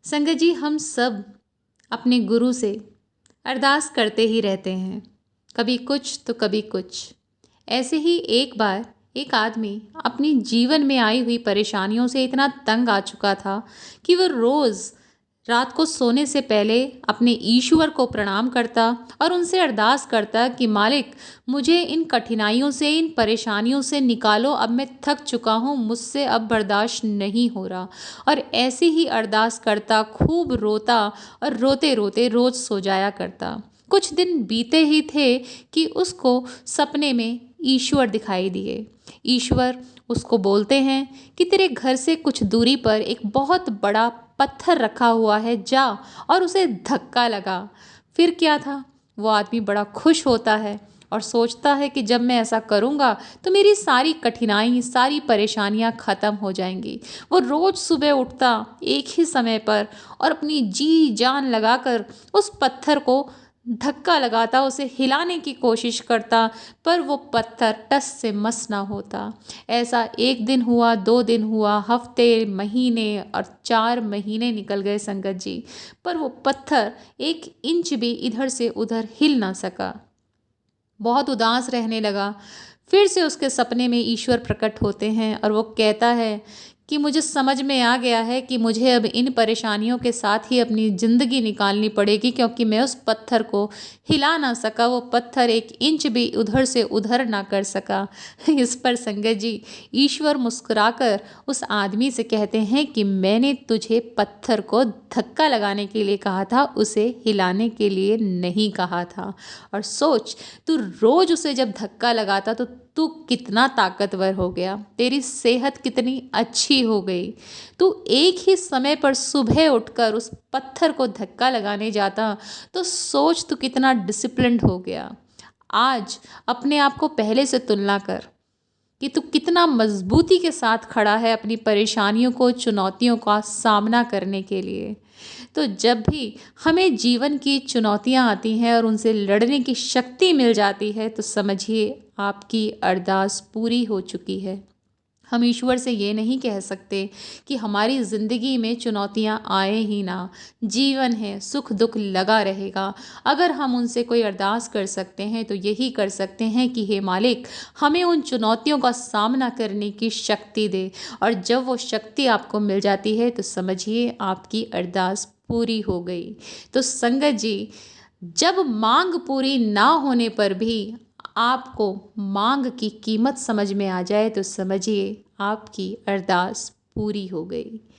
संगत जी, हम सब अपने गुरु से अरदास करते ही रहते हैं। कभी कुछ तो कभी कुछ। ऐसे ही एक बार एक आदमी अपनी जीवन में आई हुई परेशानियों से इतना तंग आ चुका था कि वह रोज़ रात को सोने से पहले अपने ईश्वर को प्रणाम करता और उनसे अरदास करता कि मालिक, मुझे इन कठिनाइयों से, इन परेशानियों से निकालो। अब मैं थक चुका हूँ, मुझसे अब बर्दाश्त नहीं हो रहा। और ऐसी ही अरदास करता, खूब रोता और रोते रोते रोज सो जाया करता। कुछ दिन बीते ही थे कि उसको सपने में ईश्वर दिखाई दिए। ईश्वर उसको बोलते हैं कि तेरे घर से कुछ दूरी पर एक बहुत बड़ा पत्थर रखा हुआ है, जा और उसे धक्का लगा। फिर क्या था, वो आदमी बड़ा खुश होता है और सोचता है कि जब मैं ऐसा करूँगा तो मेरी सारी कठिनाई, सारी परेशानियाँ ख़त्म हो जाएंगी। वो रोज़ सुबह उठता एक ही समय पर और अपनी जी जान लगाकर उस पत्थर को धक्का लगाता, उसे हिलाने की कोशिश करता, पर वो पत्थर टस से मस ना होता। ऐसा एक दिन हुआ, 2 दिन हुआ, हफ्ते, महीने और 4 महीने निकल गए संगत जी, पर वो पत्थर 1 इंच भी इधर से उधर हिल ना सका। बहुत उदास रहने लगा। फिर से उसके सपने में ईश्वर प्रकट होते हैं और वो कहता है कि मुझे समझ में आ गया है कि मुझे अब इन परेशानियों के साथ ही अपनी ज़िंदगी निकालनी पड़ेगी, क्योंकि मैं उस पत्थर को हिला ना सका, वो पत्थर 1 इंच भी उधर से उधर ना कर सका। इस पर संगत जी, ईश्वर मुस्कुराकर उस आदमी से कहते हैं कि मैंने तुझे पत्थर को धक्का लगाने के लिए कहा था, उसे हिलाने के लिए नहीं कहा था। और सोच, तू रोज उसे जब धक्का लगाता तो तू कितना ताकतवर हो गया, तेरी सेहत कितनी अच्छी हो गई। तू एक ही समय पर सुबह उठकर उस पत्थर को धक्का लगाने जाता तो सोच तू कितना डिसिप्लिन्ड हो गया। आज अपने आप को पहले से तुलना कर कि तू कितना मजबूती के साथ खड़ा है अपनी परेशानियों को, चुनौतियों का सामना करने के लिए। तो जब भी हमें जीवन की चुनौतियाँ आती हैं और उनसे लड़ने की शक्ति मिल जाती है, तो समझिए आपकी अरदास पूरी हो चुकी है। हम ईश्वर से ये नहीं कह सकते कि हमारी ज़िंदगी में चुनौतियाँ आए ही ना। जीवन है, सुख दुख लगा रहेगा। अगर हम उनसे कोई अरदास कर सकते हैं तो यही कर सकते हैं कि हे मालिक, हमें उन चुनौतियों का सामना करने की शक्ति दे। और जब वो शक्ति आपको मिल जाती है तो समझिए आपकी अरदास पूरी हो गई। तो संगत जी, जब मांग पूरी ना होने पर भी आपको मांग की कीमत समझ में आ जाए तो समझिए आपकी अरदास पूरी हो गई।